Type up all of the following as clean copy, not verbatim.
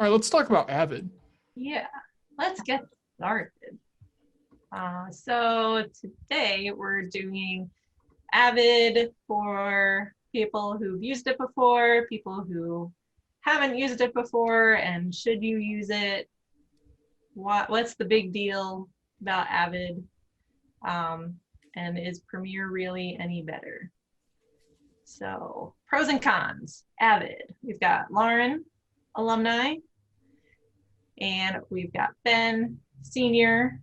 All right, let's talk about Avid. Yeah, let's get started. So today we're doing Avid for people who've used it before, people who haven't used it before, and should you use it? What's the big deal about Avid? And is Premiere really any better? So pros and cons, Avid. We've got Lauren, alumni, and we've got Ben, senior,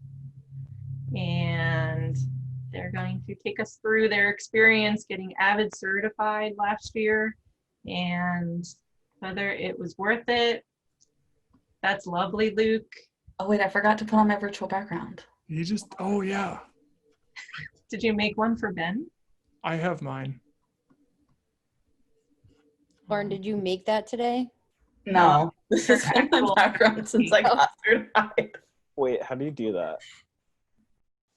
and they're going to take us through their experience getting Avid certified last year and whether it was worth it. That's lovely, Luke. Oh wait, I forgot to put on my virtual background. Oh yeah. Did you make one for Ben? I have mine. Lauren, did you make that today? No, this is been my background since I got certified. Wait, how do you do that?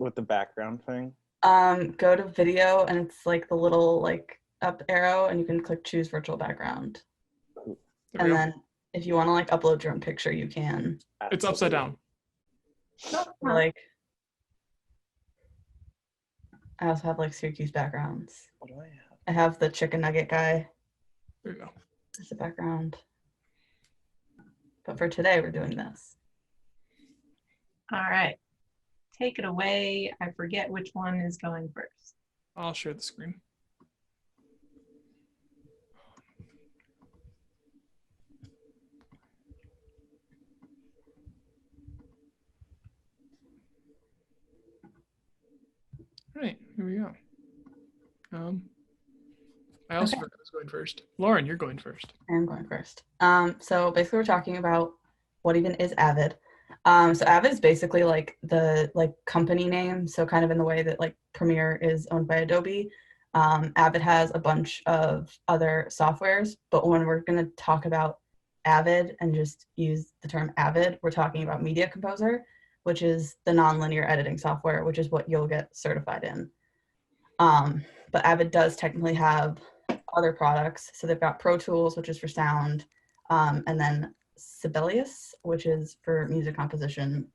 With the background thing? Go to video and it's like the little like up arrow and you can click choose virtual background. And then if you want to like upload your own picture, you can. It's upside down. Like I also have like Syracuse backgrounds. What do I have? I have the chicken nugget guy There you go. as a background. But for today, we're doing this. All right. Take it away. I forget which one is going first. I'll share the screen. All right, here we go. I also forgot I was going first. Lauren, you're going first. I'm going first. So basically we're talking about what even is Avid. So Avid is basically like the company name. So kind of in the way that like Premiere is owned by Adobe. Avid has a bunch of other softwares, but when we're going to talk about Avid and just use the term Avid, we're talking about Media Composer, which is the nonlinear editing software, which is what you'll get certified in. But Avid does technically have other products. So they've got Pro Tools, which is for sound, and then Sibelius, which is for music composition,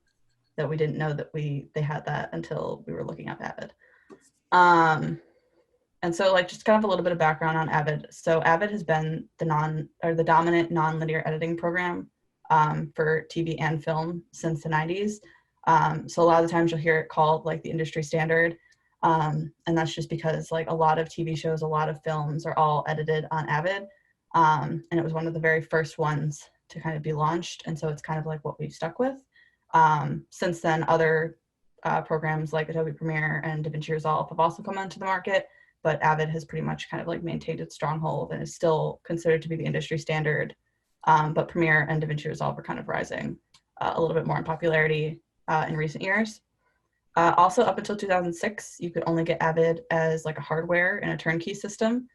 that we didn't know that they had that until we were looking up Avid. And so like just kind of a little bit of background on Avid. So Avid has been the dominant nonlinear editing program for TV and film since the 90s. So a lot of the times you'll hear it called like the industry standard. And that's just because like a lot of TV shows, a lot of films are all edited on Avid. And it was one of the very first ones to kind of be launched. And so it's kind of like what we've stuck with. Since then, other programs like Adobe Premiere and DaVinci Resolve have also come onto the market, but Avid has pretty much kind of like maintained its stronghold and is still considered to be the industry standard. But Premiere and DaVinci Resolve are kind of rising a little bit more in popularity in recent years. Also, up until 2006, you could only get Avid as like a hardware and a turnkey system.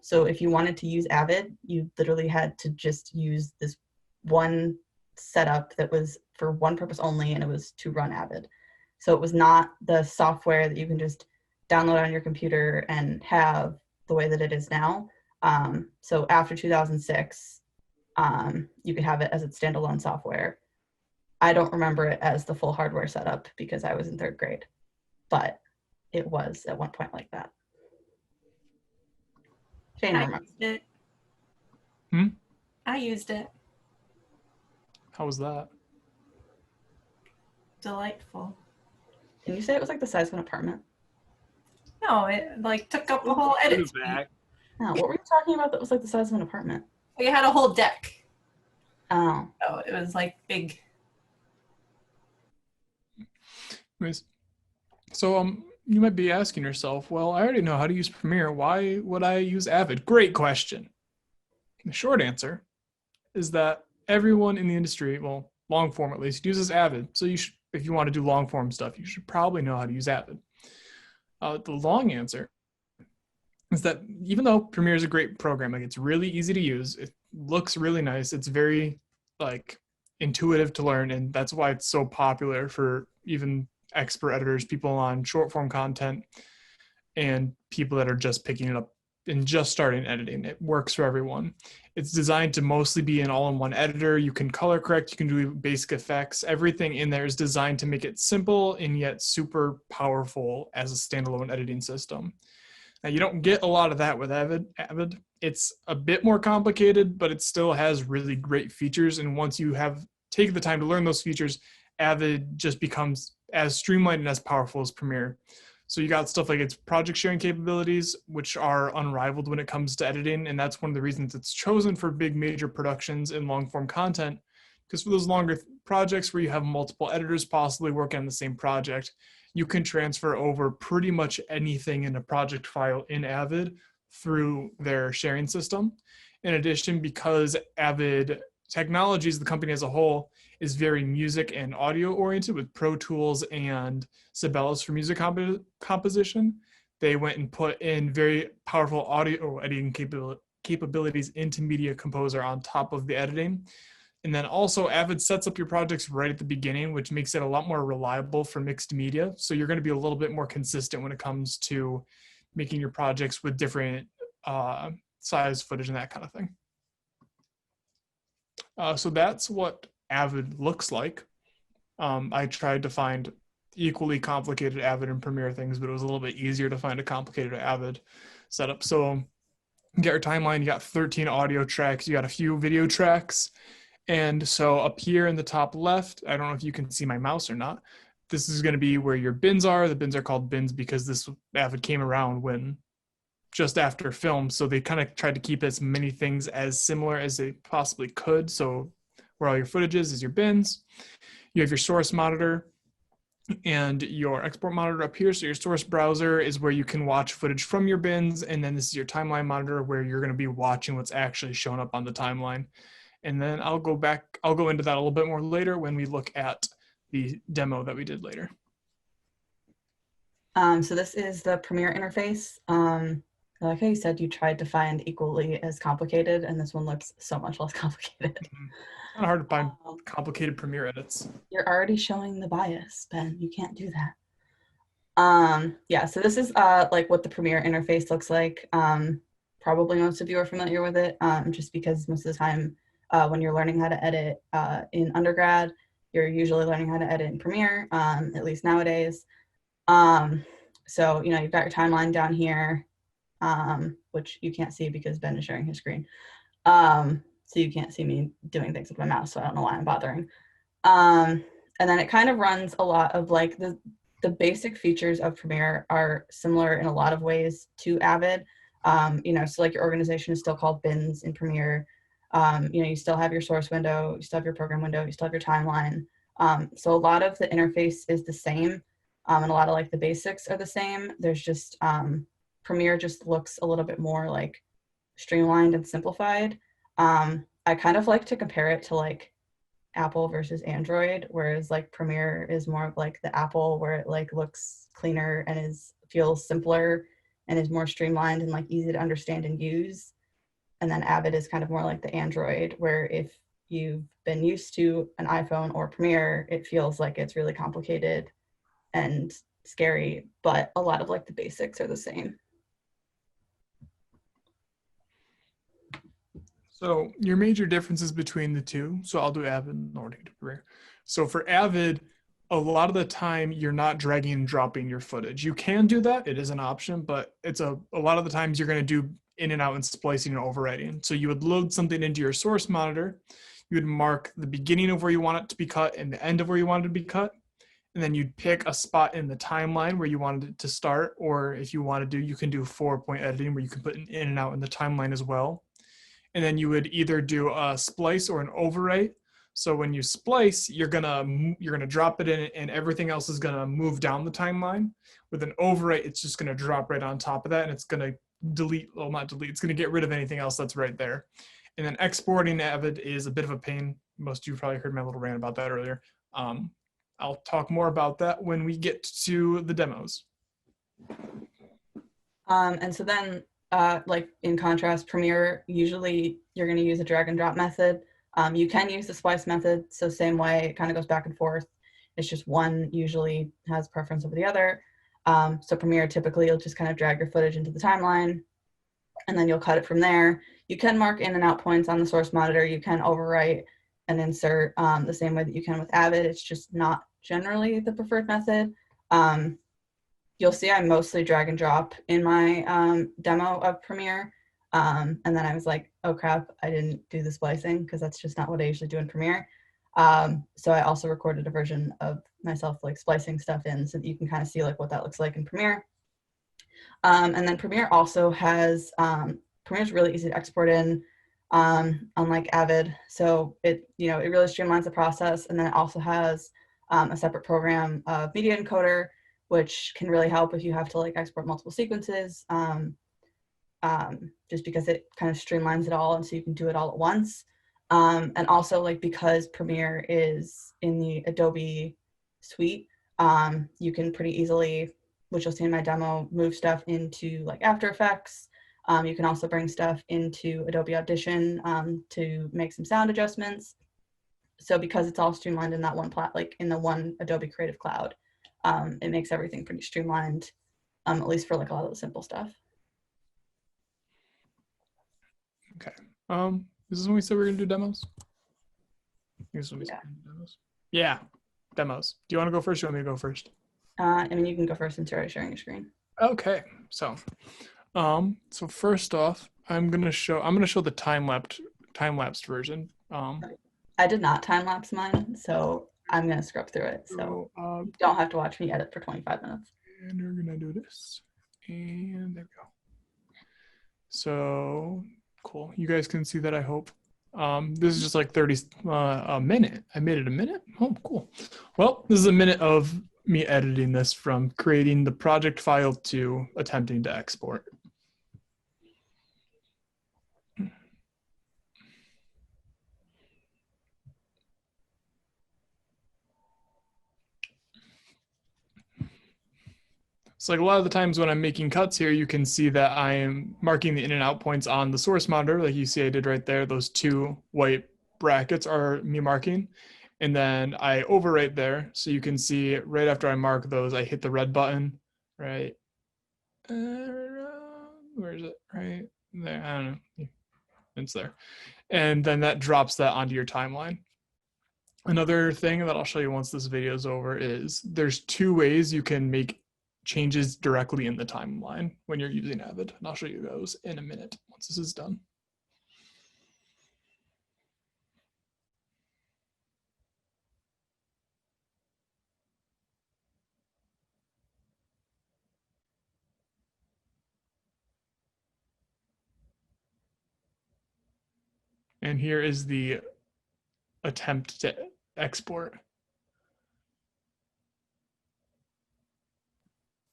So if you wanted to use Avid, you literally had to just use this one setup that was for one purpose only, and it was to run Avid. So it was not the software that you can just download on your computer and have the way that it is now. So after 2006, you could have it as its standalone software. I don't remember it as the full hardware setup because I was in 3rd grade, but it was at one point like that. Shane remembers. Used it. I used it. How was that? Delightful. Can you say it was like the size of an apartment? No, it like took up a whole edit. No, what were you talking about that was like the size of an apartment? We had a whole deck. Oh. So it was like big. Anyways, so you might be asking yourself, well, I already know how to use Premiere. Why would I use Avid? Great question. The short answer is that everyone in the industry, well, long form at least, uses Avid. So you should, if you want to do long form stuff, you should probably know how to use Avid. The long answer is that even though Premiere is a great program, like it's really easy to use, it looks really nice, it's very like intuitive to learn, and that's why it's so popular for even expert editors, people on short form content, and people that are just picking it up and just starting editing. It works for everyone. It's designed to mostly be an all-in-one editor. You can color correct, you can do basic effects. Everything in there is designed to make it simple and yet super powerful as a standalone editing system. Now, you don't get a lot of that with Avid. It's a bit more complicated, but it still has really great features. And once you have taken the time to learn those features, Avid just becomes as streamlined and as powerful as Premiere. So you got stuff like its project sharing capabilities, which are unrivaled when it comes to editing. And that's one of the reasons it's chosen for big major productions and long form content. Because for those longer projects where you have multiple editors possibly working on the same project, you can transfer over pretty much anything in a project file in Avid through their sharing system. In addition, because Avid Technologies, the company as a whole, is very music and audio oriented with Pro Tools and Sibelius for music composition, they went and put in very powerful audio editing capabilities into Media Composer on top of the editing. And then also Avid sets up your projects right at the beginning, which makes it a lot more reliable for mixed media. So you're going to be a little bit more consistent when it comes to making your projects with different size footage and that kind of thing. So that's what Avid looks like. I tried to find equally complicated Avid and Premiere things, but it was a little bit easier to find a complicated Avid setup. So you get your timeline, you got 13 audio tracks, you got a few video tracks. And so up here in the top left, I don't know if you can see my mouse or not, this is going to be where your bins are. The bins are called bins because this Avid came around when just after film. So they kind of tried to keep as many things as similar as they possibly could. So where all your footage is your bins. You have your source monitor and your export monitor up here. So your source browser is where you can watch footage from your bins. And then this is your timeline monitor where you're going to be watching what's actually shown up on the timeline. And then I'll go into that a little bit more later when we look at the demo that we did later. So this is the Premiere interface. Like how you said, you tried to find equally as complicated, and this one looks so much less complicated. Kind of hard to find complicated Premiere edits. You're already showing the bias, Ben. You can't do that. Yeah, so this is like what the Premiere interface looks like. Probably most of you are familiar with it, just because most of the time when you're learning how to edit in undergrad, you're usually learning how to edit in Premiere, at least nowadays. So, you've got your timeline down here, which you can't see because Ben is sharing his screen. So you can't see me doing things with my mouse, so I don't know why I'm bothering. And then it kind of runs a lot of like the basic features of Premiere are similar in a lot of ways to Avid. So like your organization is still called bins in Premiere. You still have your source window, you still have your program window, you still have your timeline. So a lot of the interface is the same, and a lot of like the basics are the same. There's just Premiere just looks a little bit more like streamlined and simplified. I kind of like to compare it to like Apple versus Android, whereas like Premiere is more of like the Apple, where it like looks cleaner and feels simpler and is more streamlined and like easy to understand and use. And then Avid is kind of more like the Android, where if you've been used to an iPhone or Premiere, it feels like it's really complicated and scary, but a lot of like the basics are the same. So your major differences between the two. So I'll do Avid in order to Premiere. So for Avid, a lot of the time you're not dragging and dropping your footage. You can do that, it is an option, but it's a lot of the times you're going to do in and out and splicing and overwriting. So you would load something into your source monitor, you would mark the beginning of where you want it to be cut and the end of where you want it to be cut. And then you'd pick a spot in the timeline where you wanted it to start, or if you want to you can do 4-point editing where you can put an in and out in the timeline as well. And then you would either do a splice or an overwrite. So when you splice, you're gonna drop it in and everything else is gonna move down the timeline. With an overwrite, it's just gonna drop right on top of that and it's gonna it's gonna get rid of anything else that's right there. And then exporting Avid is a bit of a pain. Most of you probably heard my little rant about that earlier. I'll talk more about that when we get to the demos. And so then, like in contrast, Premiere, usually you're going to use a drag and drop method. You can use the splice method, so same way, it kind of goes back and forth. It's just one usually has preference over the other. So Premiere, typically you'll just kind of drag your footage into the timeline, and then you'll cut it from there. You can mark in and out points on the source monitor. You can overwrite and insert the same way that you can with Avid. It's just not generally the preferred method. You'll see I mostly drag and drop in my demo of Premiere. And then I was like, oh crap, I didn't do the splicing because that's just not what I usually do in Premiere. So I also recorded a version of myself like splicing stuff in so that you can kind of see like what that looks like in Premiere. And then Premiere also has, Premiere's really easy to export in, unlike Avid. So it really streamlines the process. And then it also has a separate program of media encoder, which can really help if you have to like export multiple sequences, just because it kind of streamlines it all and so you can do it all at once. And also like because Premiere is in the Adobe suite, you can pretty easily, which you'll see in my demo, move stuff into like After Effects. You can also bring stuff into Adobe Audition to make some sound adjustments. So because it's all streamlined in that one in the one Adobe Creative Cloud, it makes everything pretty streamlined, at least for like a lot of the simple stuff. Okay. This is when we said we are gonna do demos. This is when we said we're gonna do demos. Yeah, demos. Do you want to go first? Or you want me to go first? I mean, you can go first since you're already sharing your screen. Okay. So first off, I'm gonna show the time lapsed version. I did not time lapse mine, so I'm gonna scrub through it. So you don't have to watch me edit for 25 minutes. And we're gonna do this, and there we go. So cool. You guys can see that, I hope. This is just like 30 a minute. I made it a minute. Oh, cool. Well, this is a minute of me editing this from creating the project file to attempting to export. So like a lot of the times when I'm making cuts here, you can see that I am marking the in and out points on the source monitor. Like you see I did right there, those two white brackets are me marking. And then I overwrite there. So you can see right after I mark those, I hit the red button, right? Where is it? Right there, I don't know. It's there. And then that drops that onto your timeline. Another thing that I'll show you once this video is over is there's two ways you can make changes directly in the timeline when you're using Avid. And I'll show you those in a minute once this is done. And here is the attempt to export.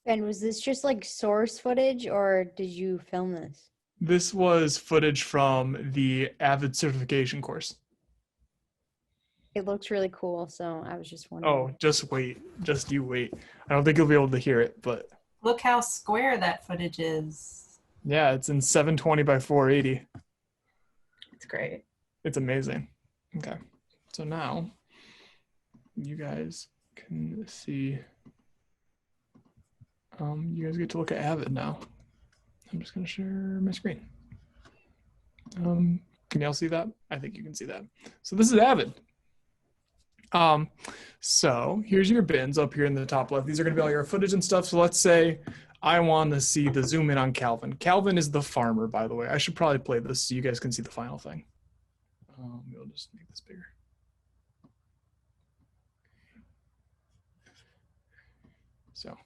And was this just like source footage or did you film this? This was footage from the Avid certification course. It looks really cool, so I was just wondering. Oh, just wait. Just you wait. I don't think you'll be able to hear it, but. Look how square that footage is. Yeah, it's in 720 by 480. It's great. It's amazing. Okay. So now you guys can see, you guys get to look at Avid now. I'm just going to share my screen. Can y'all see that? I think you can see that. So this is Avid. So here's your bins up here in the top left. These are going to be all your footage and stuff. So let's say I want to see the zoom in on Calvin. Calvin is the farmer, by the way. I should probably play this so you guys can see the final thing. We'll just make this bigger. So,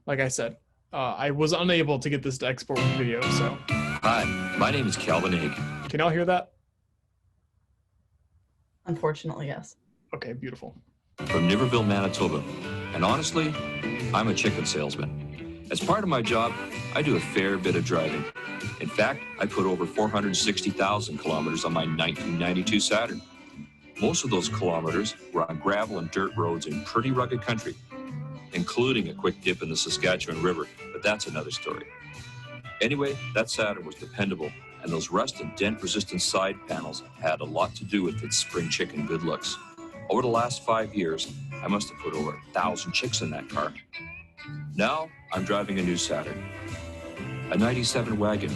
like I said, I was unable to get this to export with video, so. Hi, my name is Calvin Egg. Can y'all hear that? Unfortunately, yes. Okay, beautiful. From Niverville, Manitoba. And honestly, I'm a chicken salesman. As part of my job, I do a fair bit of driving. In fact, I put over 460,000 kilometers on my 1992 Saturn. Most of those kilometers were on gravel and dirt roads in pretty rugged country, including a quick dip in the Saskatchewan River, but that's another story. Anyway, that Saturn was dependable, and those rust and dent-resistant side panels had a lot to do with its spring chicken good looks. Over the last 5 years, I must have put over 1,000 chicks in that car. Now, I'm driving a new Saturn. a 97 wagon.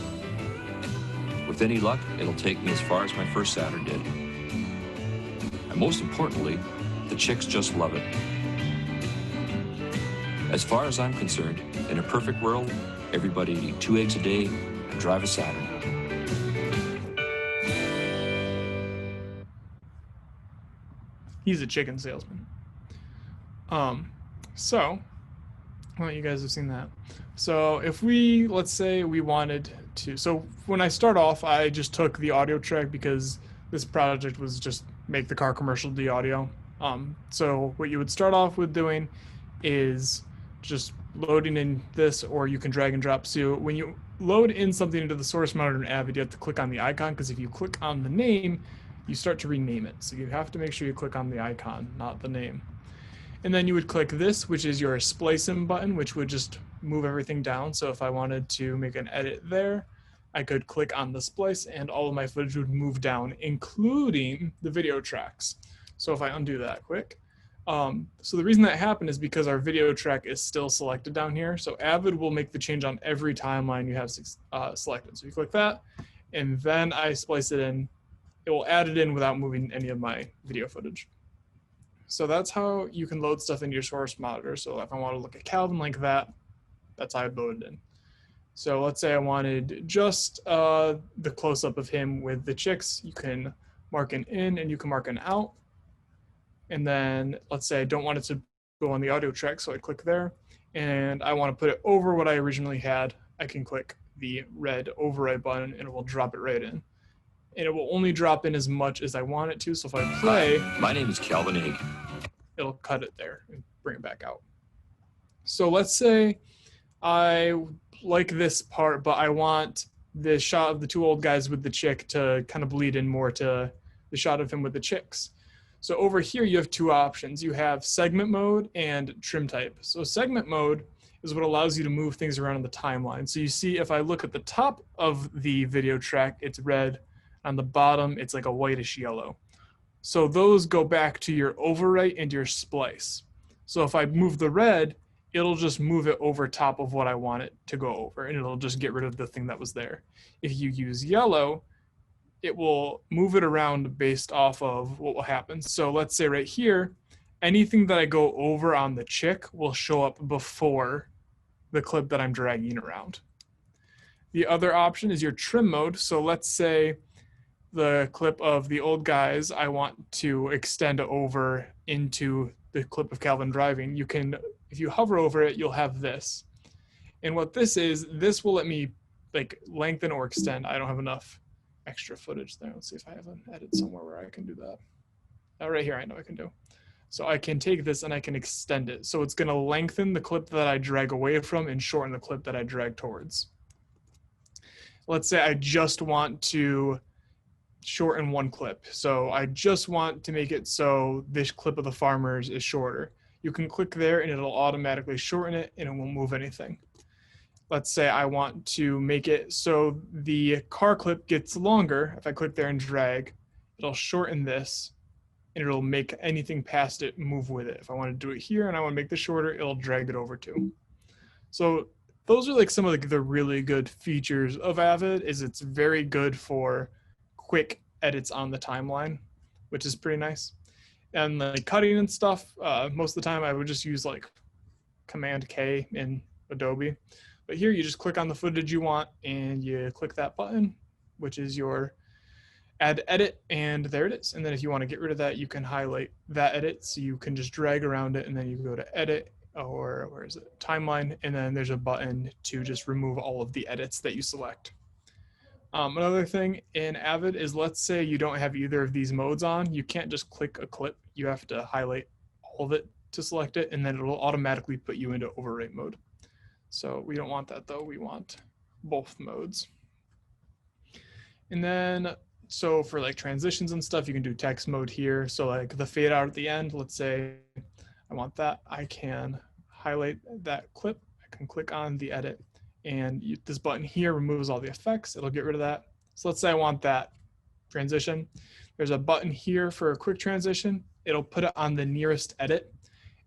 With any luck, it'll take me as far as my first Saturn did. And most importantly, the chicks just love it. As far as I'm concerned, in a perfect world, everybody would eat 2 eggs a day and drive a Saturn. He's a chicken salesman. So, well, you guys have seen that. So if we, let's say we wanted to, so when I start off, I just took the audio track because this project was just make the car commercial the audio. So what you would start off with doing is just loading in this, or you can drag and drop. So when you load in something into the source monitor in Avid, you have to click on the icon, because if you click on the name, you start to rename it. So you have to make sure you click on the icon, not the name. And then you would click this, which is your splice in button, which would just move everything down. So if I wanted to make an edit there, I could click on the splice and all of my footage would move down, including the video tracks. So if I undo that quick. So the reason that happened is because our video track is still selected down here. So Avid will make the change on every timeline you have selected. So you click that, and then I splice it in. It will add it in without moving any of my video footage. So that's how you can load stuff into your source monitor. So if I want to look at Calvin like that, that's how I'd load it in. So let's say I wanted just the close-up of him with the chicks. You can mark an in and you can mark an out. And then let's say I don't want it to go on the audio track, so I click there. And I want to put it over what I originally had. I can click the red override button and it will drop it right in. And it will only drop in as much as I want it to. So if I play, Hi, my name is Calvin Egg. it'll cut it there and bring it back out. So let's say I like this part, but I want the shot of the two old guys with the chick to kind of bleed in more to the shot of him with the chicks. So over here, you have two options. You have segment mode and trim type. So segment mode is what allows you to move things around in the timeline. So you see, if I look at the top of the video track, it's red. On the bottom, it's like a whitish yellow. So those go back to your overwrite and your splice. So if I move the red, it'll just move it over top of what I want it to go over, and it'll just get rid of the thing that was there. If you use yellow, it will move it around based off of what will happen. So let's say right here, anything that I go over on the chick will show up before the clip that I'm dragging around. The other option is your trim mode. So let's say the clip of the old guys I want to extend over into the clip of Calvin driving. You can, if you hover over it, you'll have this. And what this is, this will let me like lengthen or extend. I don't have enough extra footage there. Let's see if I have an edit somewhere where I can do that. Oh, right here, I know I can do. So I can take this and I can extend it. So it's going to lengthen the clip that I drag away from and shorten the clip that I drag towards. Let's say I just want to shorten one clip. So I just want to make it so this clip of the farmers is shorter. You can click there and it'll automatically shorten it and it won't move anything. Let's say I want to make it so the car clip gets longer. If I click there and drag, it'll shorten this and it'll make anything past it move with it. If I want to do it here and I want to make this shorter, it'll drag it over too. So those are like some of the really good features of Avid. Is it's very good for quick edits on the timeline, which is pretty nice. And like cutting and stuff, most of the time I would just use like Command K in Adobe. But here you just click on the footage you want and you click that button, which is your add edit, and there it is. And then if you want to get rid of that, you can highlight that edit. So you can just drag around it and then you go to edit, or where is it? Timeline. And then there's a button to just remove all of the edits that you select. Another thing in Avid is, let's say you don't have either of these modes on. You can't just click a clip. You have to highlight all of it to select it, and then it will automatically put you into overwrite mode. So we don't want that though. We want both modes. And then, so for like transitions and stuff, you can do text mode here. So like the fade out at the end, let's say I want that. I can highlight that clip. I can click on the edit. And this button here removes all the effects. It'll get rid of that. So let's say I want that transition. There's a button here for a quick transition. It'll put it on the nearest edit.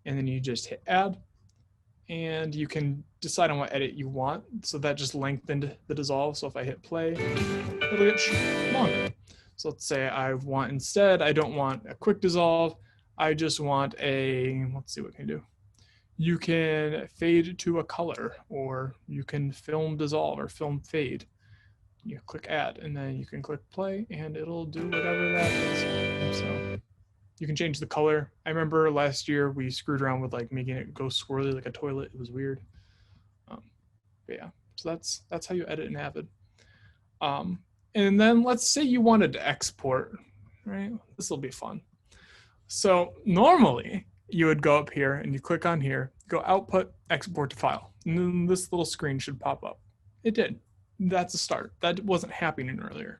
And then you just hit add. and you can decide on what edit you want. So that just lengthened the dissolve. So if I hit play, it'll get longer. So let's say I want instead, I don't want a quick dissolve. I just want a, let's see what can you do. You can fade to a color, or you can film dissolve or film fade. You click add, and then you can click play, and it'll do whatever that is. So you can change the color. I remember last year we screwed around with like making it go swirly like a toilet. It was weird. But yeah, so that's how you edit in Avid. And then let's say you wanted to export, right? This will be fun. So normally you would go up here and you click on here, go output, export to file. And then this little screen should pop up. It did. That's a start. That wasn't happening earlier.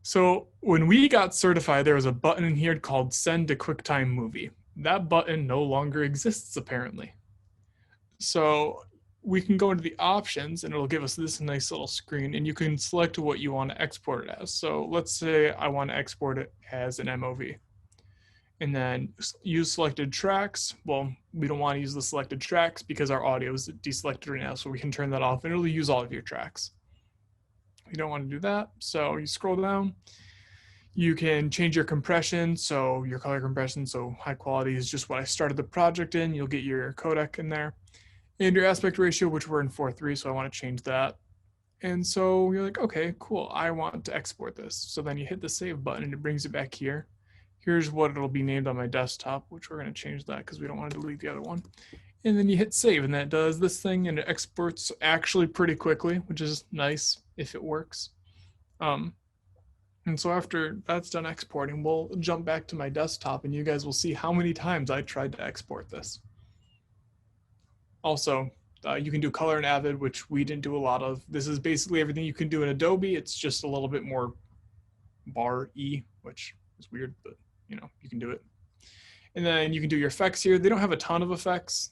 So when we got certified, there was a button in here called Send to QuickTime Movie. That button no longer exists apparently. So we can go into the options and it'll give us this nice little screen, and you can select what you want to export it as. So let's say I want to export it as an MOV. And then use selected tracks. Well, we don't want to use the selected tracks because our audio is deselected right now, so we can turn that off and it'll use all of your tracks. We don't want to do that, so you scroll down. You can change your compression, so your color compression, so high quality is just what I started the project in. You'll get your codec in there. And your aspect ratio, which we're in 4:3, so I want to change that. And so you're like, okay, cool, I want to export this. So then you hit the save button and it brings it back here. Here's what it'll be named on my desktop, which we're going to change that because we don't want to delete the other one. And then you hit save, and that does this thing, and it exports actually pretty quickly, which is nice if it works. And so after that's done exporting, we'll jump back to my desktop, and you guys will see how many times I tried to export this. Also, you can do color in Avid, which we didn't do a lot of. This is basically everything you can do in Adobe. It's just a little bit more bar-y, which is weird, but you know, you can do it. And then you can do your effects here. They don't have a ton of effects.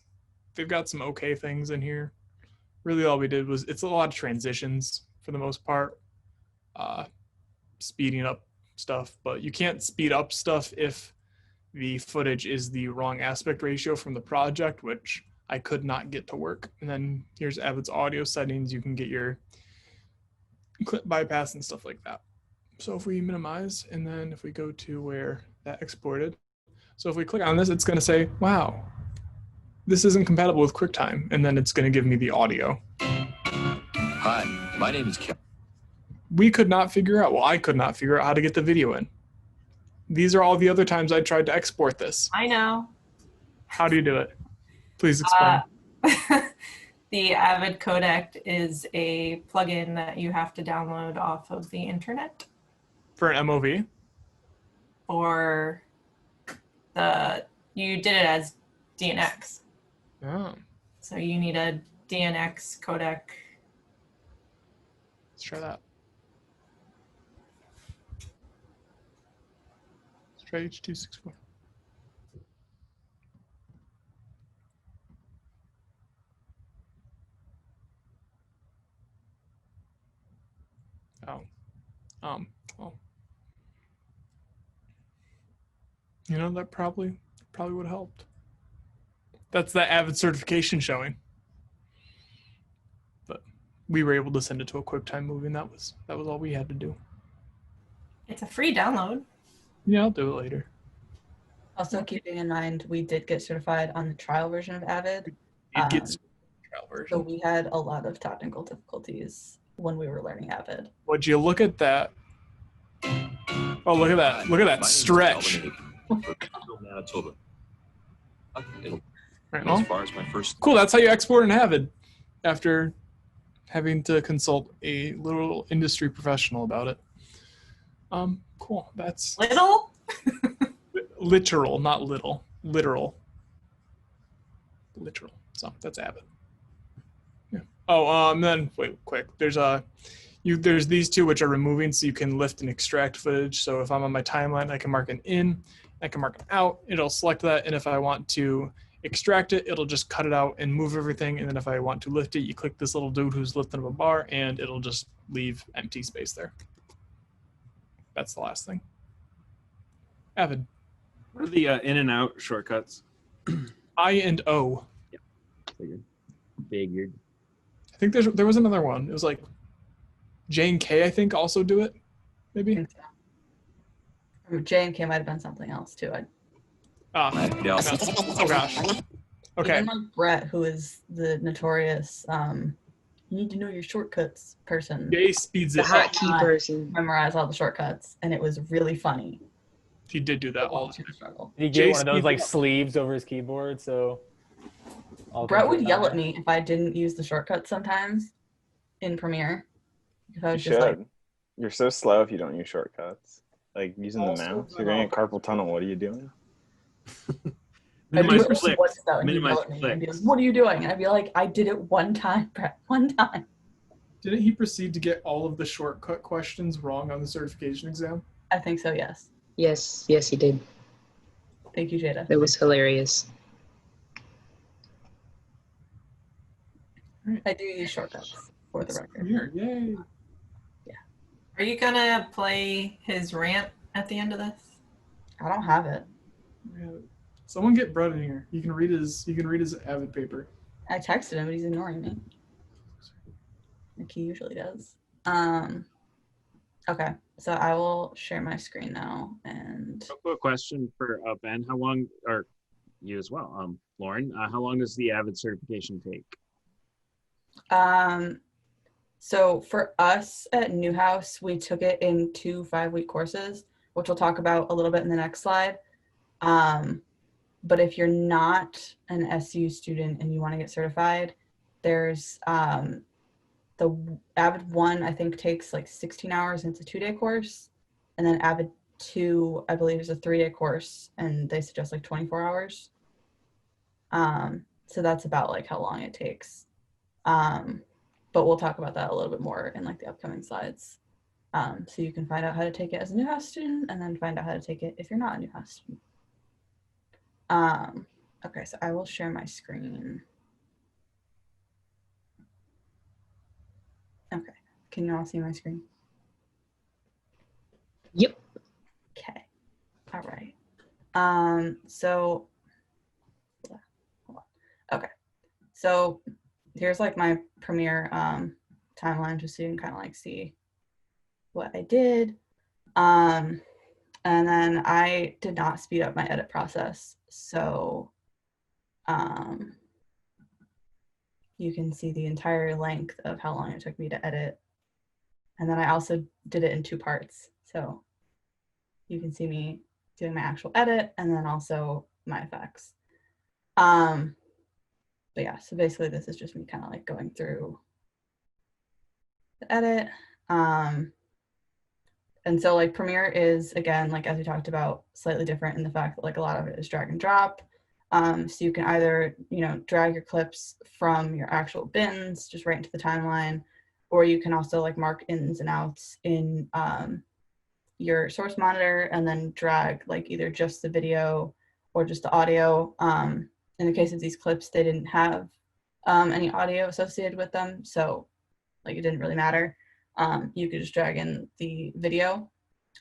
They've got some okay things in here. Really all we did was, it's a lot of transitions for the most part, speeding up stuff, but you can't speed up stuff if the footage is the wrong aspect ratio from the project, which I could not get to work. And then here's Avid's audio settings. You can get your clip bypass and stuff like that. So if we minimize, and then if we go to where that exported, so if we click on this, it's going to say, wow, this isn't compatible with QuickTime. And then it's going to give me the audio. Hi, my name is Ken. We could not figure out, well, I could not figure out how to get the video in. These are all the other times I tried to export this. I know. How do you do it? Please explain. The Avid codec is a plugin that you have to download off of the internet. For an MOV? Or you did it as DNX. Oh, So you need a DNX codec. let's try that. Let's try H.264. Oh, well, you know, that probably would have helped. That's the Avid certification showing. But we were able to send it to a QuickTime movie, and that was all we had to do. It's a free download. Yeah, I'll do it later. Also, keeping in mind, we did get certified on the trial version of Avid. It gets trial So version. we had a lot of technical difficulties when we were learning Avid. Would you look at that? Oh, look at that! Look at My that name is stretch. Devlin, Manitoba. It'll, Right, well, as far as my first cool. That's how you export in Avid. After having to consult a little industry professional about it. Cool. That's Little? literal, not little. Literal. Literal. So that's Avid. Yeah. Oh, then wait, quick. There's these two which are removing, so you can lift and extract footage. So if I'm on my timeline, I can mark an in, I can mark an out. It'll select that, and if I want to extract it, it'll just cut it out and move everything. And then if I want to lift it, you click this little dude who's lifting up a bar, and it'll just leave empty space there. That's the last thing. Avid. What are the in and out shortcuts? I and O. Figured. I think there was another one. It was like J and K, I think, also do it. Maybe. J and K might have been something else too. Yeah. Oh gosh. Okay. Even like Brett, who is the notorious you need to know your shortcuts person, Jay speeds The it up. hotkey person. memorize all the shortcuts, and it was really funny. He did do that all the Watching time. the struggle. Did he Jay get one of those speeds like it up. sleeves over his keyboard? So Brett would yell at me if I didn't use the shortcuts sometimes in Premiere. If I You was should. just like, You're so slow if you don't use shortcuts. Like using the Also, mouse. You're going to carpal tunnel. What are you doing? I'd do Minimize it clicks. once though, and he'd Minimize yell at me, and I'd be like, clicks. "What are you doing?" And I'd be like, "I did it one time, Brett. One time." Didn't he proceed to get all of the shortcut questions wrong on the certification exam? I think so. Yes. Yes, he did. Thank you, Jada. It was hilarious. I do use shortcuts for the record. Here, yay. Are you gonna play his rant at the end of this? I don't have it. Yeah. Someone get Brett in here. You can read his Avid paper. I texted him, but he's ignoring me, like he usually does. Okay, so I will share my screen now, and Real quick question for Ben. How long, or you as well, Lauren, how long does the Avid certification take? so for us at Newhouse, we took it in 2 5-week courses, which we'll talk about a little bit in the next slide. But if you're not an SU student and you want to get certified, there's the Avid 1, I think, takes like 16 hours and it's a 2-day course. And then Avid 2, I believe, is a 3-day course and they suggest like 24 hours. So that's about like how long it takes. But we'll talk about that a little bit more in like the upcoming slides. So you can find out how to take it as a Newhouse student and then find out how to take it if you're not a Newhouse student. Okay, so I will share my screen. Okay, can you all see my screen? Yep. Okay, all right. So, hold on. Okay, so here's like my Premiere timeline, just so you can kind of like see what I did. And then I did not speed up my edit process. So you can see the entire length of how long it took me to edit. And then I also did it in 2 parts. So you can see me doing my actual edit and then also my effects. But yeah, so basically this is just me kind of like going through the edit. And so like Premiere is, again, like as we talked about, slightly different in the fact that like a lot of it is drag and drop. So you can either, drag your clips from your actual bins just right into the timeline, or you can also like mark ins and outs in your source monitor and then drag like either just the video or just the audio. In the case of these clips, they didn't have any audio associated with them, so like it didn't really matter. You could just drag in the video.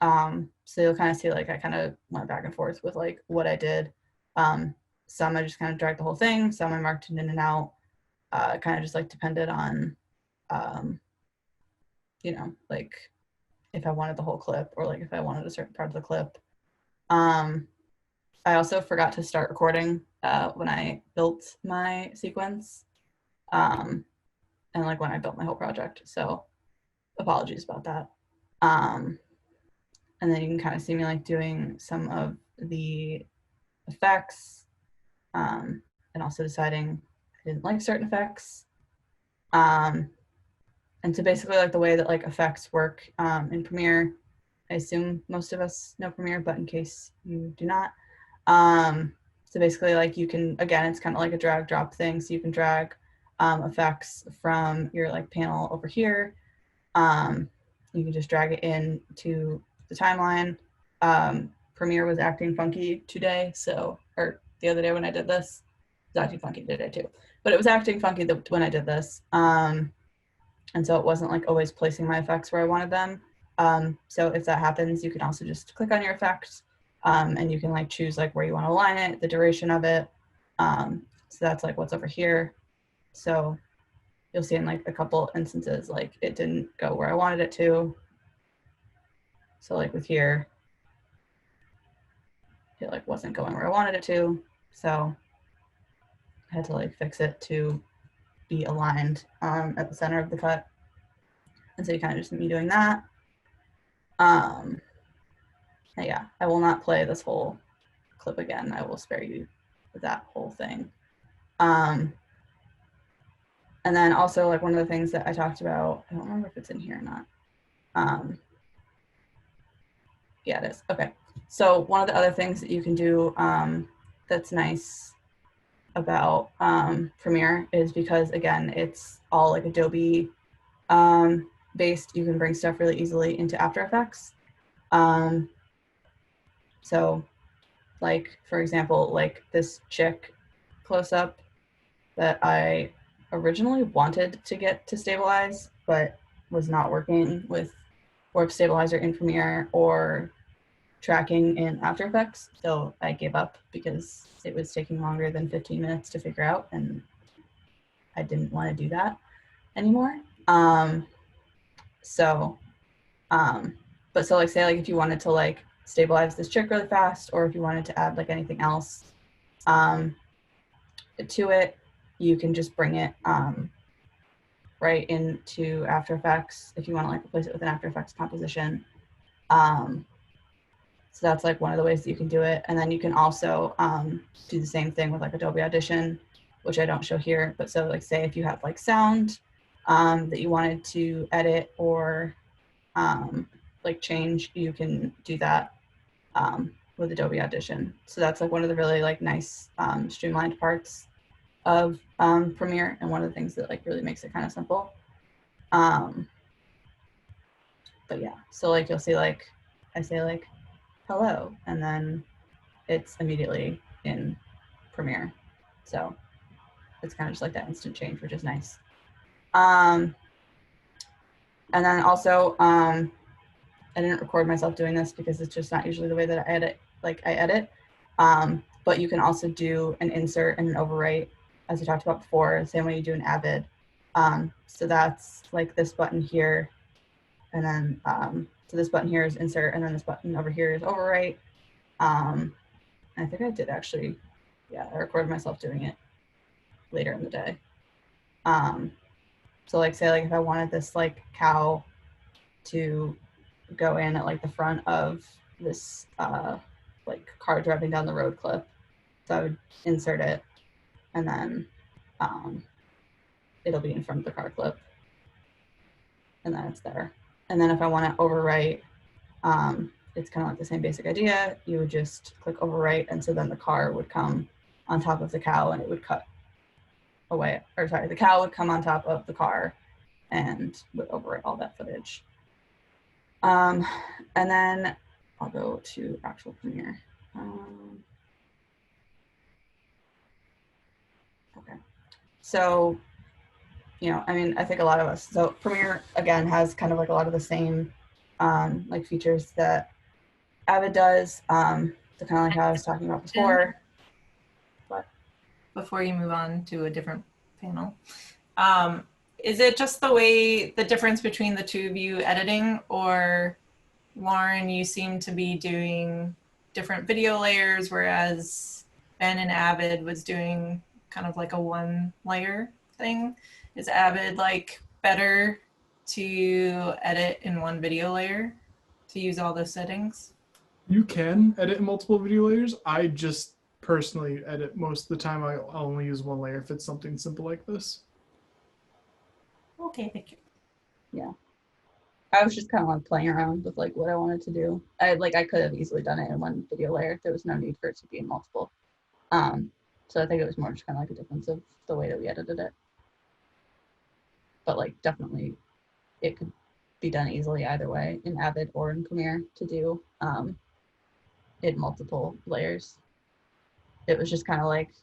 So you'll kind of see like I kind of went back and forth with like what I did. Some I just kind of dragged the whole thing, some I marked it in and out. Kind of just like depended on, like if I wanted the whole clip or like if I wanted a certain part of the clip. I also forgot to start recording when I built my sequence and like when I built my whole project. So apologies about that. And then you can kind of see me like doing some of the effects and also deciding I didn't like certain effects. And so basically like the way that like effects work in Premiere, I assume most of us know Premiere, but in case you do not. So basically like you can, again, it's kind of like a drag drop thing. So you can drag effects from your like panel over here. You can just drag it into the timeline. Premiere was acting funky today, or the other day when I did this. It was acting funky today too, but it was acting funky when I did this. And so it wasn't like always placing my effects where I wanted them. So if that happens, you can also just click on your effects and you can like choose like where you want to align it, the duration of it. So that's like what's over here. So you'll see in like a couple instances, like it didn't go where I wanted it to. So like with here, it like wasn't going where I wanted it to. So I had to like fix it to be aligned at the center of the cut. And so you kind of just see me doing that. Yeah, I will not play this whole clip again. I will spare you that whole thing. And then also like one of the things that I talked about, I don't remember if it's in here or not. Yeah, it is. Okay. So one of the other things that you can do that's nice about Premiere is because, again, it's all like Adobe based, you can bring stuff really easily into After Effects. So like, for example, like this chick close-up that I originally wanted to get to stabilize, but was not working with Warp Stabilizer in Premiere or tracking in After Effects. So I gave up because it was taking longer than 15 minutes to figure out, and I didn't want to do that anymore. But so like say like if you wanted to like stabilize this chick really fast, or if you wanted to add like anything else to it, you can just bring it right into After Effects if you want to like replace it with an After Effects composition. So that's like one of the ways that you can do it. And then you can also do the same thing with like Adobe Audition, which I don't show here. But so like say if you have like sound that you wanted to edit or like change, you can do that with Adobe Audition. So that's like one of the really like nice streamlined parts of Premiere, and one of the things that like really makes it kind of simple. But yeah, so like you'll see like I say like hello, and then it's immediately in Premiere. So it's kind of just like that instant change, which is nice. And then also, I didn't record myself doing this because it's just not usually the way that I edit. But you can also do an insert and an overwrite, as we talked about before, the same way you do an Avid. So that's like this button here, and then so this button here is insert, and then this button over here is overwrite. I think I did actually, yeah, I recorded myself doing it later in the day. So like say like if I wanted this like cow to go in at like the front of this like car driving down the road clip, so I would insert it, and then it'll be in front of the car clip, and then it's there. And then if I want to overwrite, it's kind of like the same basic idea. You would just click overwrite, and so then the car would come on top of the cow, and it would cut away, or sorry, the cow would come on top of the car and would overwrite all that footage. And then I'll go to actual Premiere. Okay. So, you know, I mean, I think a lot of us, so Premiere, again, has kind of like a lot of the same like features that Avid does. So kind of like how I was talking about before. What? Before you move on to a different panel. Is it just the difference between the two of you editing, or Lauren, you seem to be doing different video layers, whereas Ben and Avid was doing kind of like a one layer thing? Is Avid like better to edit in one video layer to use all those settings? You can edit in multiple video layers. I just personally edit most of the time. I'll only use one layer if it's something simple like this. Okay, thank you. Yeah. I was just kind of like playing around with like what I wanted to do. I could have easily done it in one video layer. There was no need for it to be in multiple. So I think it was more just kind of like a difference of the way that we edited it. But like definitely it could be done easily either way, in Avid or in Premiere, to do in multiple layers. It was just kind of like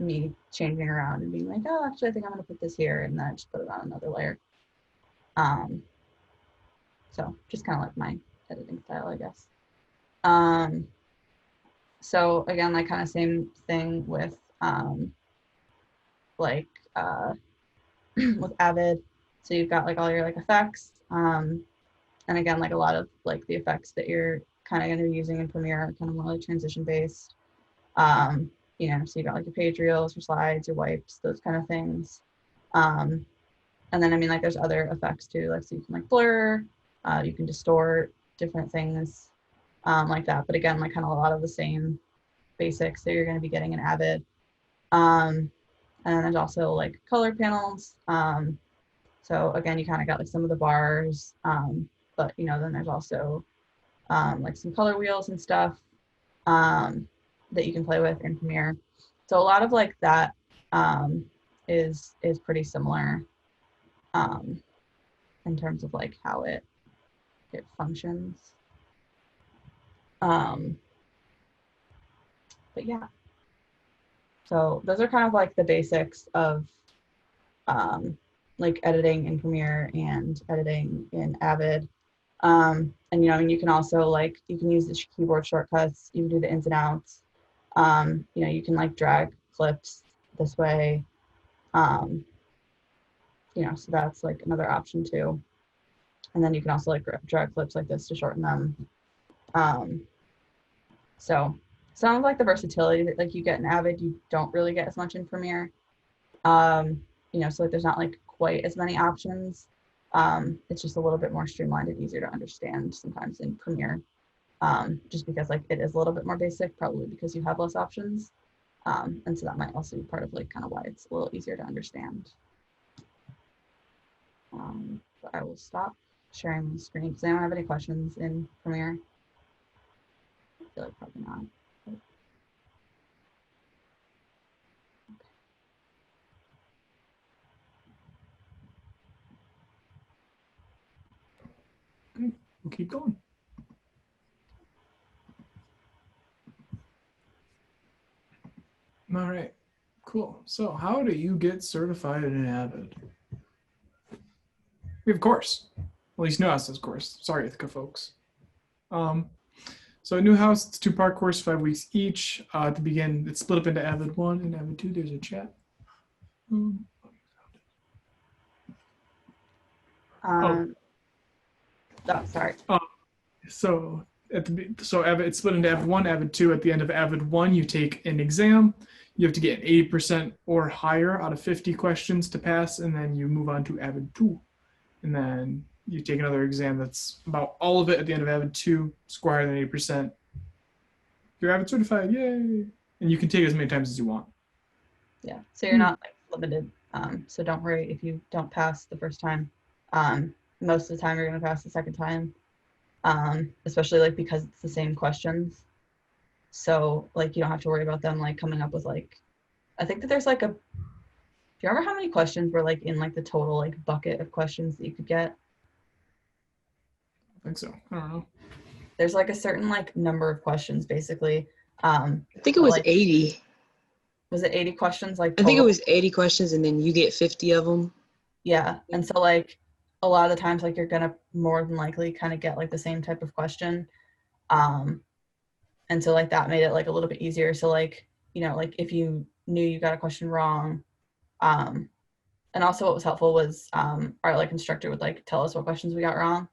me changing around and being like, oh, actually I think I'm gonna put this here, and then just put it on another layer. So just kind of like my editing style, I guess. So again, like kind of same thing with like with Avid. So you've got like all your like effects. And again, like a lot of like the effects that you're kind of going to be using in Premiere are kind of more like transition based. You know, so you got like your page reels, your slides, your wipes, those kind of things. And then I mean like there's other effects too, like so you can like blur, you can distort different things like that. But again, like kind of a lot of the same basics that you're going to be getting in Avid. And then there's also like color panels. So again, you kind of got like some of the bars, but you know, then there's also like some color wheels and stuff that you can play with in Premiere. So a lot of like that is pretty similar in terms of like how it functions. But yeah, so those are kind of like the basics of like editing in Premiere and editing in Avid. And you know, I mean, you can also like, you can use the keyboard shortcuts, you can do the ins and outs. You know, you can like drag clips this way. You know, so that's like another option too. And then you can also like drag clips like this to shorten them. So some of like the versatility that like you get in Avid, you don't really get as much in Premiere. You know, so like there's not like quite as many options. It's just a little bit more streamlined and easier to understand sometimes in Premiere. Just because like it is a little bit more basic, probably because you have less options. And so that might also be part of like kind of why it's a little easier to understand. But I will stop sharing my screen because I don't have any questions in Premiere. I feel like probably not. Okay, we'll keep going. All right, cool. So how do you get certified in Avid? We have a course. Well, at least Newhouse has a course. Sorry, Ithaca folks. So Newhouse, it's a 2-part course, 5 weeks each. To begin, it's split up into Avid 1 and Avid 2. There's a chat. Sorry. So Avid, it's split into Avid 1, Avid 2. At the end of Avid 1, you take an exam. You have to get 80% or higher out of 50 questions to pass, and then you move on to Avid 2. And then you take another exam that's about all of it at the end of Avid 2, score higher than 80%. You're Avid certified, yay! And you can take as many times as you want. Yeah, so you're not like limited. So don't worry if you don't pass the first time. Most of the time you're gonna pass the second time. Especially like because it's the same questions. So like you don't have to worry about them like coming up with like, I think that there's like do you remember how many questions were like in like the total like bucket of questions that you could get? I think so. I don't know. There's like a certain like number of questions basically. I think it was like, 80. Was it 80 questions like I think it total? was 80 questions and then you get 50 of them. Yeah, and so like a lot of the times like you're gonna more than likely kind of get like the same type of question. And so like that made it like a little bit easier. So like, you know, like if you knew you got a question wrong, and also what was helpful was our like instructor would like tell us what questions we got wrong.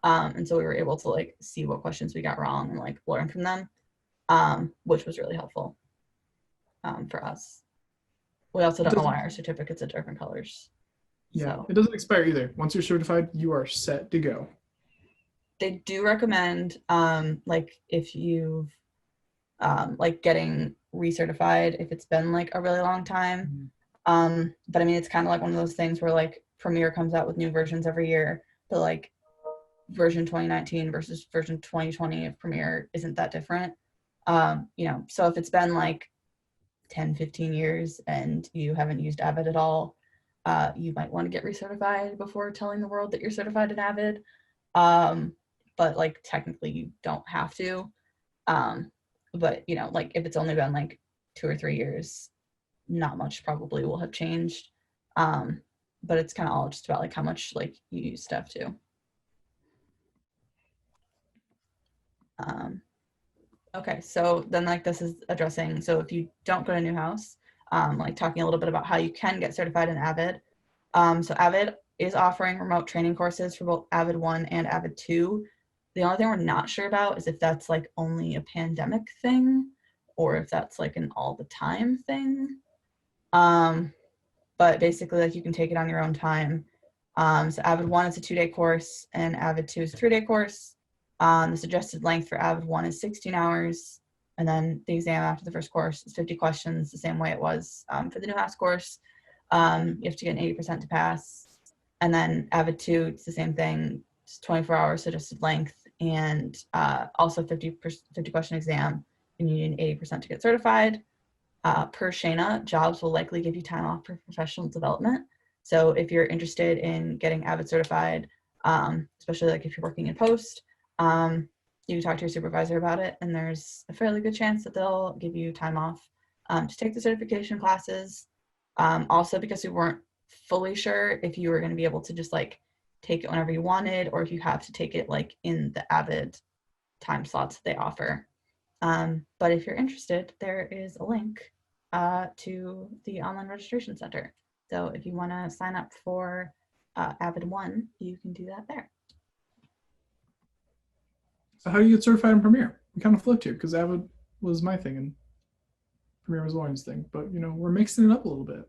And so we were able to like see what questions we got wrong and like learn from them, which was really helpful for us. We also don't know why our certificates are different colors. Yeah, So it doesn't expire either. Once you're certified, you are set to go. they do recommend like if you've like getting recertified if it's been like a really long time. But I mean, it's kind of like one of those things where like Premiere comes out with new versions every year, but like version 2019 versus version 2020 of Premiere isn't that different. You know, so if it's been like 10, 15 years and you haven't used Avid at all, you might want to get recertified before telling the world that you're certified in Avid. But like technically you don't have to. But you know, like if it's only been like 2 or 3 years, not much probably will have changed. But it's kind of all just about like how much like you use stuff too. Okay, so then like this is addressing, so if you don't go to Newhouse, like talking a little bit about how you can get certified in Avid. So Avid is offering remote training courses for both Avid 1 and Avid 2. The only thing we're not sure about is if that's like only a pandemic thing or if that's like an all the time thing. But basically like you can take it on your own time. So Avid 1 is a 2-day course and Avid 2 is a 3-day course. The suggested length for Avid 1 is 16 hours. And then the exam after the first course is 50 questions, the same way it was for the Newhouse course. You have to get an 80% to pass. And then Avid 2, it's the same thing. It's 24 hours suggested length and also 50 question exam. And you need an 80% to get certified. Per Shana, jobs will likely give you time off for professional development. So if you're interested in getting Avid certified, especially like if you're working in post, you can talk to your supervisor about it, and there's a fairly good chance that they'll give you time off to take the certification classes. Also, because we weren't fully sure if you were going to be able to just like take it whenever you wanted, or if you have to take it like in the Avid time slots that they offer. But if you're interested, there is a link to the online registration center. So if you want to sign up for Avid 1, you can do that there. So how do you get certified in Premiere? We kind of flipped here because Avid was my thing and Premiere was Lauren's thing, but you know, we're mixing it up a little bit.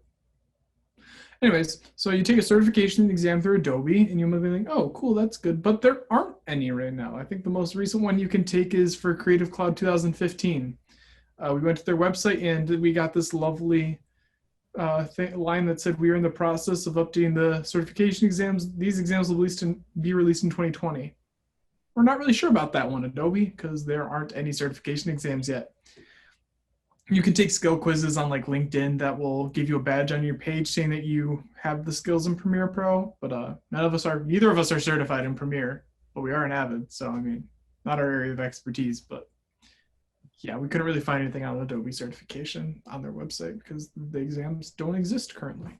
Anyways, so you take a certification exam through Adobe and you might be like, oh, cool, that's good. But there aren't any right now. I think the most recent one you can take is for Creative Cloud 2015. We went to their website and we got this lovely line that said we are in the process of updating the certification exams. These exams will be released in 2020. We're not really sure about that one, Adobe, because there aren't any certification exams yet. You can take skill quizzes on like LinkedIn that will give you a badge on your page saying that you have the skills in Premiere Pro, but neither of us are certified in Premiere, but we are in Avid. So, I mean, not our area of expertise, but yeah, we couldn't really find anything on Adobe certification on their website because the exams don't exist currently.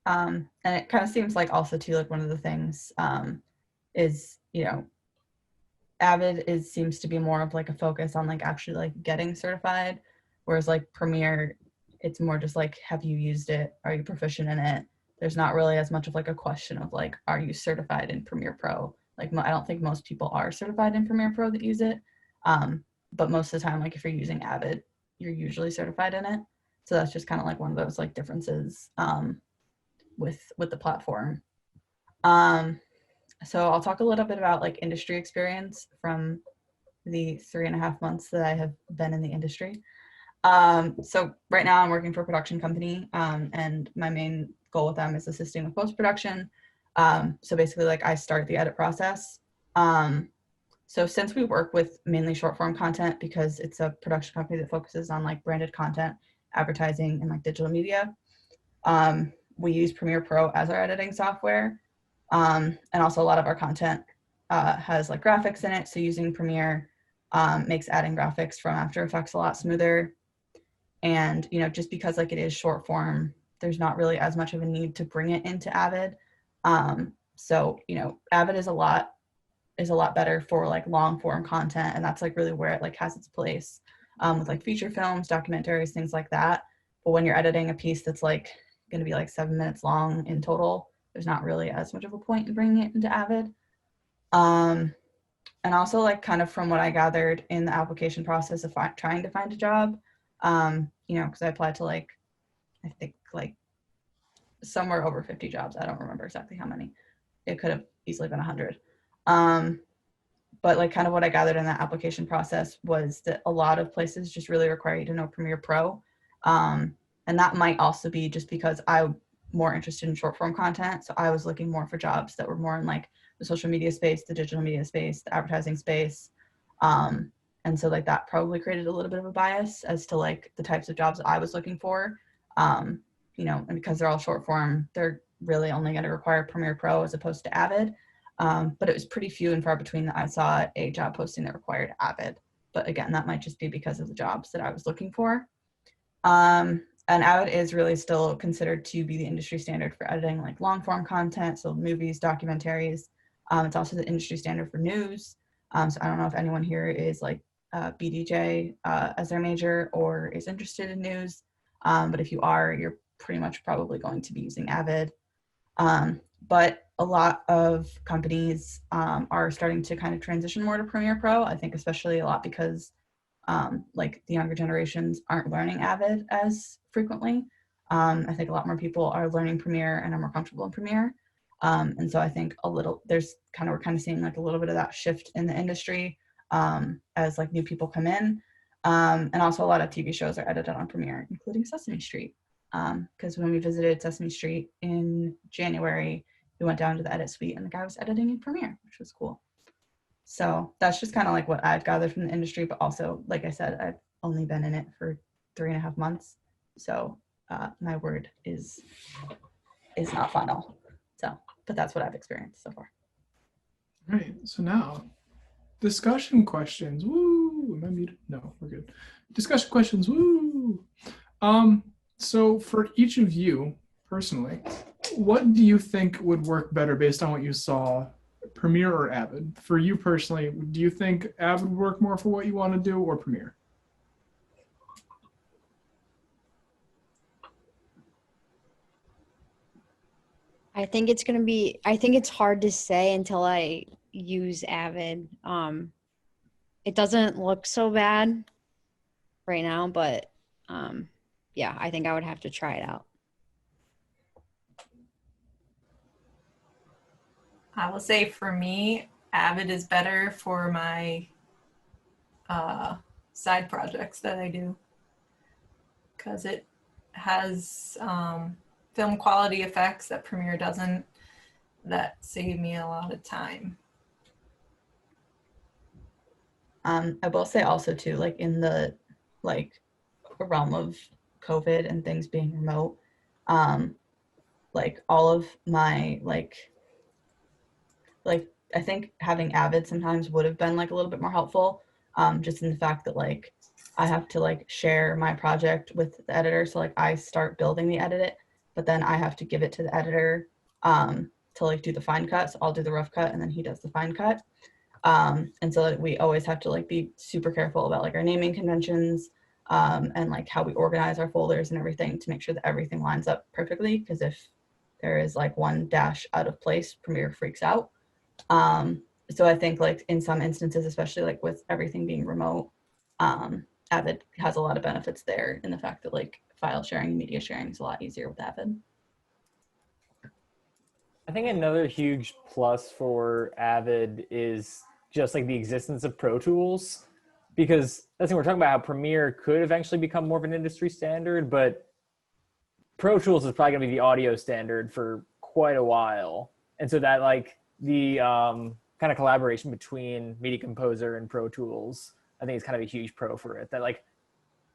And it kind of seems like also too, like one of the things is, you know, Avid seems to be more of like a focus on like actually like getting certified, whereas like Premiere, it's more just like, have you used it? Are you proficient in it? There's not really as much of like a question of like, are you certified in Premiere Pro? Like, I don't think most people are certified in Premiere Pro that use it. But most of the time, like if you're using Avid, you're usually certified in it. So that's just kind of like one of those like differences with the platform. So I'll talk a little bit about like industry experience from the 3.5 months that I have been in the industry. So right now I'm working for a production company, and my main goal with them is assisting with post-production. So basically like I start the edit process. So since we work with mainly short form content because it's a production company that focuses on like branded content, advertising, and like digital media, we use Premiere Pro as our editing software. And also a lot of our content has like graphics in it. So using Premiere makes adding graphics from After Effects a lot smoother. And, you know, just because like it is short form, there's not really as much of a need to bring it into Avid. So, you know, Avid is a lot better for like long form content. And that's like really where it like has its place with like feature films, documentaries, things like that. But when you're editing a piece that's like going to be like 7 minutes long in total, there's not really as much of a point in bringing it into Avid. And also like kind of from what I gathered in the application process of trying to find a job, you know, because I applied to like, I think like somewhere over 50 jobs. I don't remember exactly how many. It could have easily been 100. But like kind of what I gathered in that application process was that a lot of places just really require you to know Premiere Pro. And that might also be just because I'm more interested in short form content. So I was looking more for jobs that were more in like the social media space, the digital media space, the advertising space. And so like that probably created a little bit of a bias as to like the types of jobs I was looking for. You know, and because they're all short form, they're really only going to require Premiere Pro as opposed to Avid. But it was pretty few and far between that I saw a job posting that required Avid. But again, that might just be because of the jobs that I was looking for. And Avid is really still considered to be the industry standard for editing like long form content, so movies, documentaries. It's also the industry standard for news. So I don't know if anyone here is like BDJ as their major or is interested in news. But if you are, you're pretty much probably going to be using Avid. But a lot of companies are starting to kind of transition more to Premiere Pro. I think especially a lot because like the younger generations aren't learning Avid as frequently. I think a lot more people are learning Premiere and are more comfortable in Premiere. And so I think we're kind of seeing like a little bit of that shift in the industry as like new people come in. And also a lot of TV shows are edited on Premiere, including Sesame Street. Because when we visited Sesame Street in January, we went down to the edit suite and the guy was editing in Premiere, which was cool. So that's just kind of like what I've gathered from the industry, but also, like I said, I've only been in it for 3.5 months. So my word is not final. So, but that's what I've experienced so far. All right, so now discussion questions. Woo! Am I muted? No, we're good. Discussion questions. Woo! So for each of you personally, what do you think would work better based on what you saw, Premiere or Avid? For you personally, do you think Avid would work more for what you want to do or Premiere? I think it's hard to say until I use Avid. It doesn't look so bad right now, but yeah, I think I would have to try it out. I will say for me, Avid is better for my side projects that I do because it has film quality effects that Premiere doesn't that save me a lot of time. I will say also too, like in the realm of COVID and things being remote, like all of my I think having Avid sometimes would have been like a little bit more helpful, just in the fact that like I have to like share my project with the editor. So like I start building the edit, but then I have to give it to the editor to like do the fine cut. So I'll do the rough cut and then he does the fine cut. And so like, we always have to like be super careful about like our naming conventions and like how we organize our folders and everything to make sure that everything lines up perfectly. Because if there is like one dash out of place, Premiere freaks out. So I think like in some instances, especially like with everything being remote, Avid has a lot of benefits there in the fact that like file sharing and media sharing is a lot easier with Avid. I think another huge plus for Avid is just like the existence of Pro Tools, because that's what we're talking about, how Premiere could eventually become more of an industry standard, but Pro Tools is probably going to be the audio standard for quite a while. And so that like the kind of collaboration between Media Composer and Pro Tools, I think is kind of a huge pro for it that like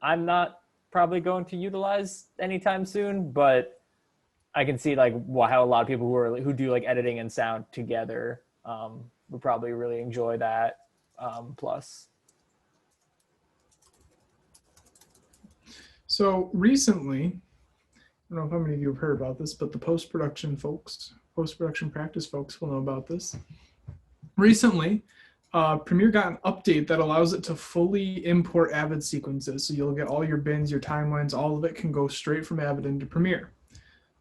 I'm not probably going to utilize anytime soon, but I can see like how a lot of people who do like editing and sound together would probably really enjoy that plus. So recently, I don't know how many of you have heard about this, but the post-production practice folks will know about this. Recently, Premiere got an update that allows it to fully import Avid sequences. So you'll get all your bins, your timelines, all of it can go straight from Avid into Premiere.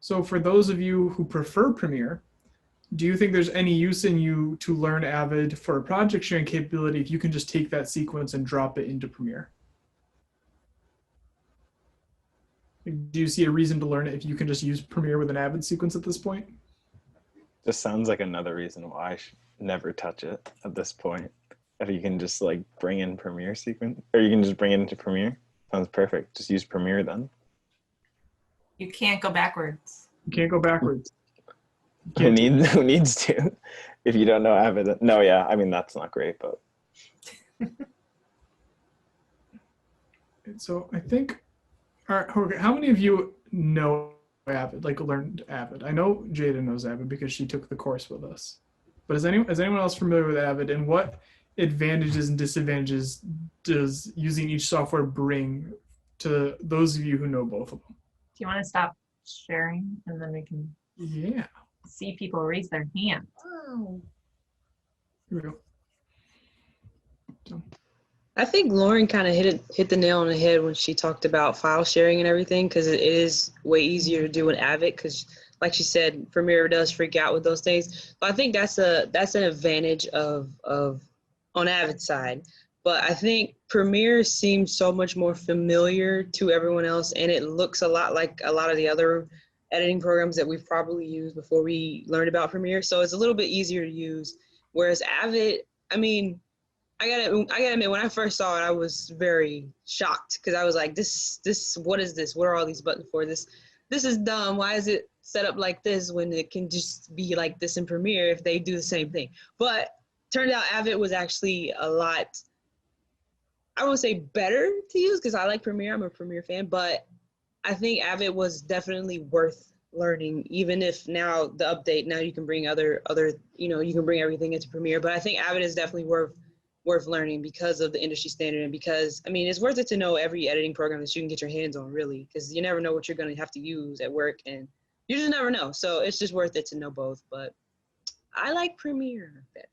So for those of you who prefer Premiere, do you think there's any use in you to learn Avid for a project sharing capability if you can just take that sequence and drop it into Premiere? Do you see a reason to learn it if you can just use Premiere with an Avid sequence at this point? Just sounds like another reason why I should never touch it at this point. If you can just like bring in Premiere sequence, or you can just bring it into Premiere, sounds perfect. Just use Premiere then. You can't go backwards. You can't go backwards. Who needs to? If you don't know Avid, no, yeah. I mean that's not great, but. So I think, all right, Jorge, how many of you know Avid, like learned Avid? I know Jada knows Avid because she took the course with us. But is anyone else familiar with Avid, and what advantages and disadvantages does using each software bring to those of you who know both of them? Do you want to stop sharing and then we can see people raise their hand? Here we go. So, I think Lauren kind of hit the nail on the head when she talked about file sharing and everything, because it is way easier to do in Avid, because like she said, Premiere does freak out with those things. But I think that's an advantage of on Avid side. But I think Premiere seems so much more familiar to everyone else, and it looks a lot like a lot of the other editing programs that we've probably used before we learned about Premiere. So it's a little bit easier to use. Whereas Avid, I mean, I gotta admit, when I first saw it, I was very shocked because I was like, what is this? What are all these buttons for? This is dumb. Why is it set up like this when it can just be like this in Premiere if they do the same thing? But turned out Avid was actually a lot, I won't say better to use because I like Premiere. I'm a Premiere fan, but I think Avid was definitely worth learning, even if now the update, now you can bring other, you can bring everything into Premiere. But I think Avid is definitely worth learning because of the industry standard, and because, I mean, it's worth it to know every editing program that you can get your hands on, really, because you never know what you're going to have to use at work, and you just never know. So it's just worth it to know both. But I like Premiere better.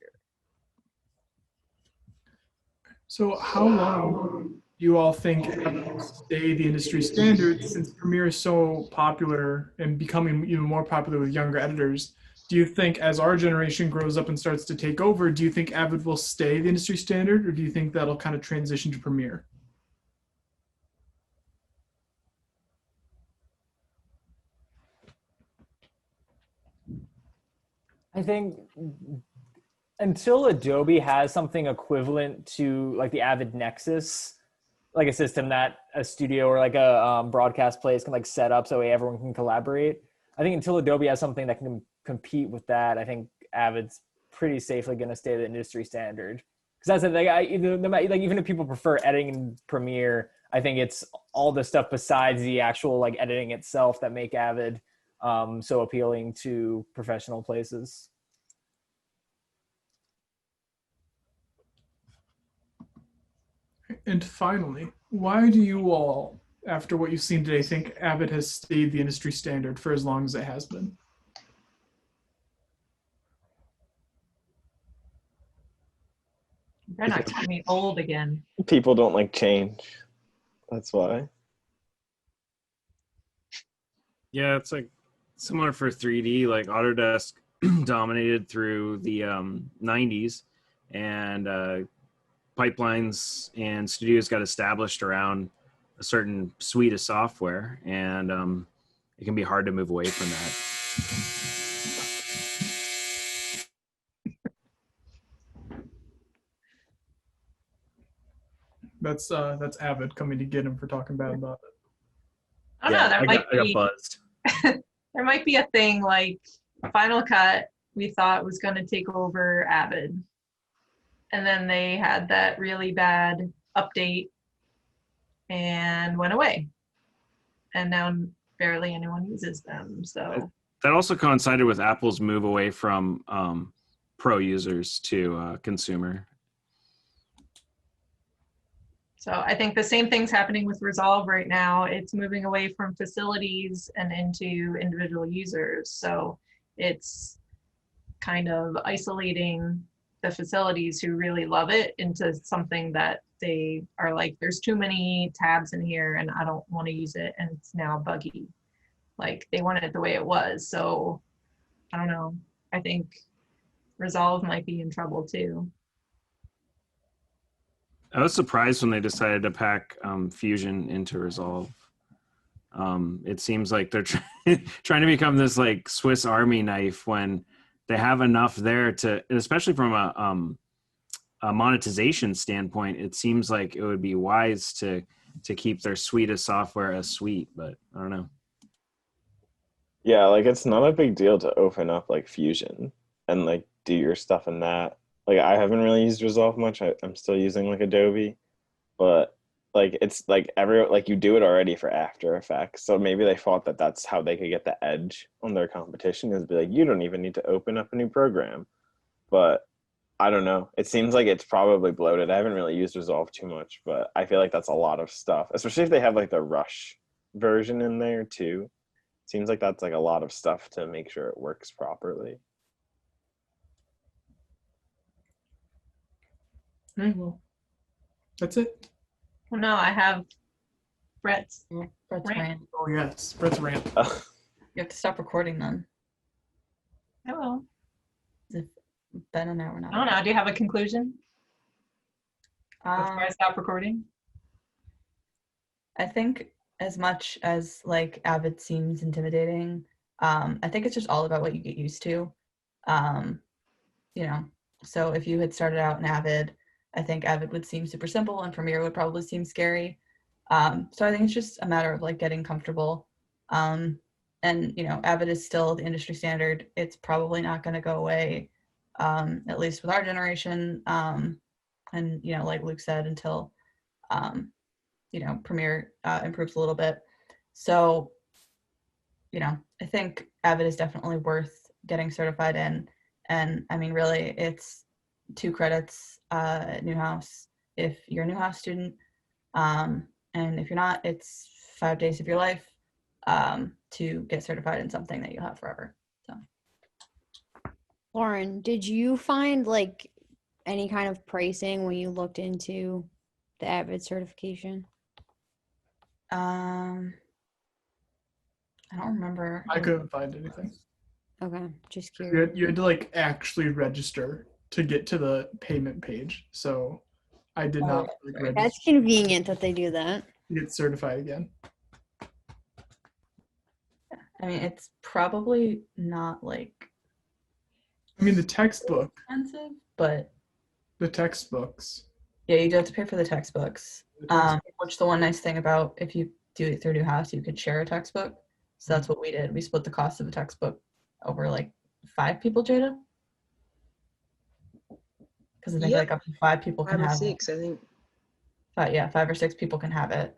So how long do you all think Avid will stay the industry standard, since Premiere is so popular and becoming even more popular with younger editors? Do you think as our generation grows up and starts to take over, do you think Avid will stay the industry standard, or do you think that'll kind of transition to Premiere? I think until Adobe has something equivalent to like the Avid Nexus, like a system that a studio or like a broadcast place can like set up so everyone can collaborate. I think until Adobe has something that can compete with that, I think Avid's pretty safely going to stay the industry standard. Because that's like even if people prefer editing in Premiere, I think it's all the stuff besides the actual like editing itself that make Avid so appealing to professional places. And finally, why do you all, after what you've seen today, think Avid has stayed the industry standard for as long as it has been? They're not telling me old again. People don't like change. That's why. Yeah, it's like similar for 3D. Like Autodesk dominated through the 90s, and pipelines and studios got established around a certain suite of software, and it can be hard to move away from that. That's Avid coming to get him for talking bad about it. I don't know. I got buzzed. There might be a thing like Final Cut we thought was going to take over Avid. And then they had that really bad update and went away. And now barely anyone uses them. So that also coincided with Apple's move away from pro users to consumer. So I think the same thing's happening with Resolve right now. It's moving away from facilities and into individual users. So it's kind of isolating the facilities who really love it into something that they are like, there's too many tabs in here and I don't want to use it and it's now buggy. Like they want it the way it was. So I don't know. I think Resolve might be in trouble too. I was surprised when they decided to pack Fusion into Resolve. It seems like they're trying to become this like Swiss Army knife when they have enough there to, especially from a monetization standpoint, it seems like it would be wise to keep their suite of software a suite, but I don't know. Yeah, like it's not a big deal to open up like Fusion and like do your stuff in that. Like I haven't really used Resolve much. I'm still using like Adobe, but like it's like you do it already for After Effects. So maybe they thought that that's how they could get the edge on their competition, is be like, you don't even need to open up a new program. But I don't know. It seems like it's probably bloated. I haven't really used Resolve too much, but I feel like that's a lot of stuff, especially if they have like the Rush version in there too. Seems like that's like a lot of stuff to make sure it works properly. Okay, well, That's it. Well, no, I have Brett's. Brett's Rant. rant. Oh yes, Brett's rant. You have to stop recording then. Hello. If Ben and I were not. I don't know. Do you have a conclusion before I Um, stop recording? I think as much as like Avid seems intimidating, I think it's just all about what you get used to. You know, so if you had started out in Avid, I think Avid would seem super simple and Premiere would probably seem scary. So I think it's just a matter of like getting comfortable. And you know, Avid is still the industry standard. It's probably not going to go away, at least with our generation. And you know, like Luke said, until you know, Premiere improves a little bit. So, you know, I think Avid is definitely worth getting certified in. And I mean, really, it's 2 credits at Newhouse if you're a Newhouse student. And if you're not, it's 5 days of your life to get certified in something that you'll have forever. So, Lauren, did you find like any kind of pricing when you looked into the Avid certification? I don't remember. I couldn't find anything. Okay, just You curious. had to like actually register to get to the payment page. So I did not like, register That's convenient that they do that. to get certified again. I mean, it's probably not like I mean, the textbook, expensive, but the textbooks. yeah, you do have to pay for the textbooks. Which the one nice thing about if you do it through Newhouse, you could share a textbook. So that's what we did. We split the cost of a textbook over like 5 people, Jada. Because I think Yep. like up to 5 people 5 can or have 6, I think. it. Yeah, 5 or 6 people can have it.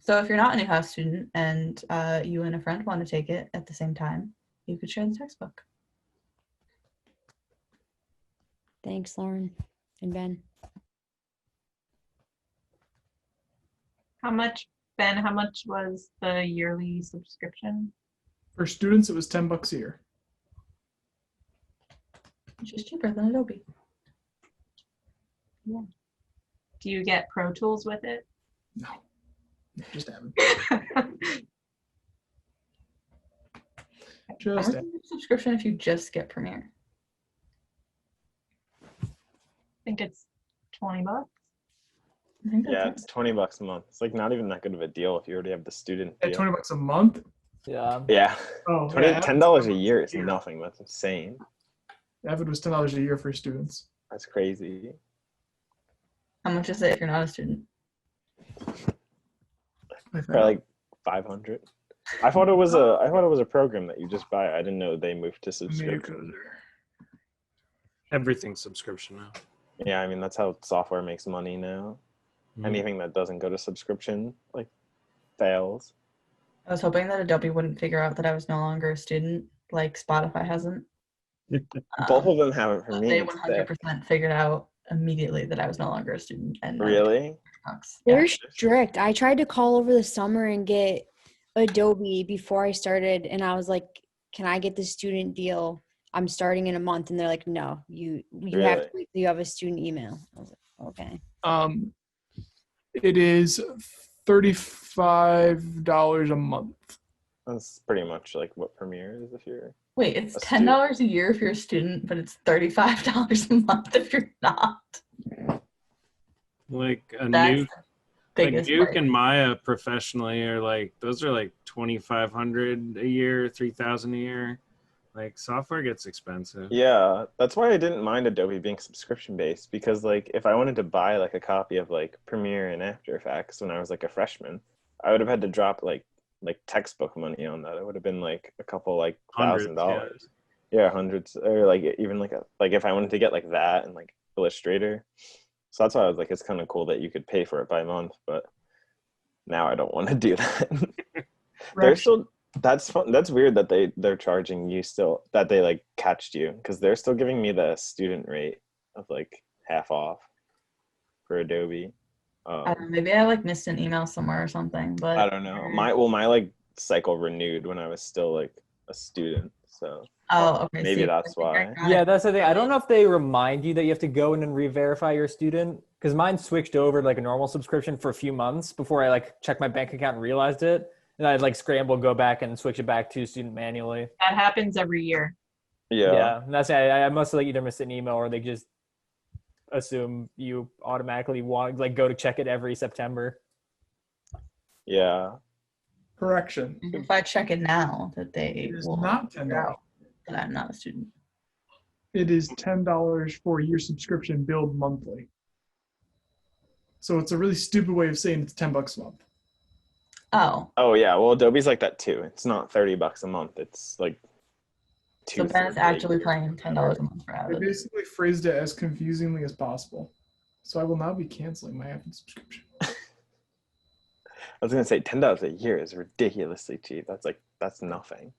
So if you're not a Newhouse student and you and a friend want to take it at the same time, you could share the textbook. Thanks, Lauren and Ben. How much, Ben, how much was the yearly subscription? For students, it was $10 a year. Which is cheaper than Adobe. Do you get Pro Tools with it? No, just Avid. How Just much Avid. is your subscription if you just get Premiere? I think it's $20. I think that's Yeah, it. it's $20 a month. It's like not even that good of a deal if you already have the student At deal. $20 a month. Yeah. Yeah, Oh, $10 a year is nothing. That's insane. Avid was $10 a year for students. That's crazy. How much is it if you're not a student? I think. Probably like 500. I thought it was a program that you just buy. I didn't know they moved to subscription. Everything's subscription now. Yeah, I mean that's how software makes money now. Mhm. Anything that doesn't go to subscription like fails. I was hoping that Adobe wouldn't figure out that I was no longer a student, like Spotify hasn't. Both of them have it for me. They It's 100% figured out immediately that I was no longer a student. And sick. Really? They're strict. I tried to call over the summer and get Adobe before I started, and I was like, "Can I get the student deal? I'm starting in a month." And they're like, "No, you have to, you have a student email." I was like, "Okay." It is $35 a month. That's pretty much like what Premiere is if you're. Wait, it's a $10 a year if you're a student, but it's $35 a month if you're not. Like a That's Nuke, the like biggest Nuke part. and Maya professionally are like those are like 2,500 a year, 3,000 a year. Like software gets expensive. Yeah, that's why I didn't mind Adobe being subscription based because like if I wanted to buy like a copy of like Premiere and After Effects when I was like a freshman, I would have had to drop like textbook money on that. It would have been like a couple like Hundreds, $1,000. Yeah, hundreds or like even like if I wanted to get like that and like Illustrator. So that's why I was like it's kind of cool that you could pay for it by month, but now I don't want to do that. They're still that's fun. That's weird that they're charging you still that they like catched you because they're still giving me the student rate of like half off for Adobe. I don't know, maybe I like missed an email somewhere or something, but I don't know. My like cycle renewed when I was still like a student. so Oh, okay. maybe see, that's I think I why. got Yeah, it. that's the thing. I don't know if they remind you that you have to go in and re-verify your student, because mine switched over to like a normal subscription for a few months before I like checked my bank account and realized it, and I'd like scramble, go back and switch it back to student manually. That happens every year. Yeah. And that's I must have like either missed an email or they just assume you automatically want like go to check it every September. Yeah. Correction. If I check it now, that they It is will not figure $10. out that I'm not a student. It is $10 for a year subscription billed monthly. So it's a really stupid way of saying it's $10 a month. Oh, Oh yeah. Well, Adobe's like that too. It's not $30 a month. It's like so Ben is $230 a actually year. paying $10 a month for They Avid. basically phrased it as confusingly as possible. So I will not be canceling my Avid subscription. I was gonna say $10 a year is ridiculously cheap. That's nothing.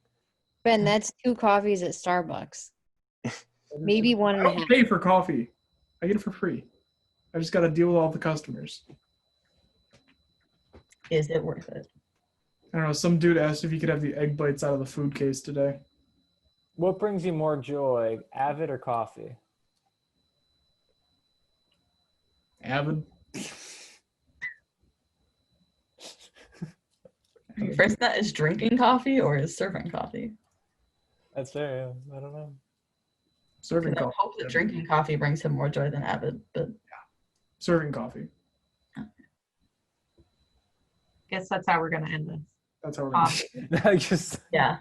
Ben, that's 2 coffees at Starbucks. Maybe one I and a don't half. pay for coffee. I get it for free. I just got to deal with all the customers. Is it worth it? I don't know. Some dude asked if he could have the egg bites out of the food case today. What brings you more joy, Avid or coffee? Avid. First, that is drinking coffee or is serving coffee? That's fair. Yeah. I don't know. Serving 'Cause I coffee. hope that drinking coffee brings him more joy than Avid, but Serving coffee. Guess that's how we're gonna end this. That's how we're Coffee. going to I just yeah.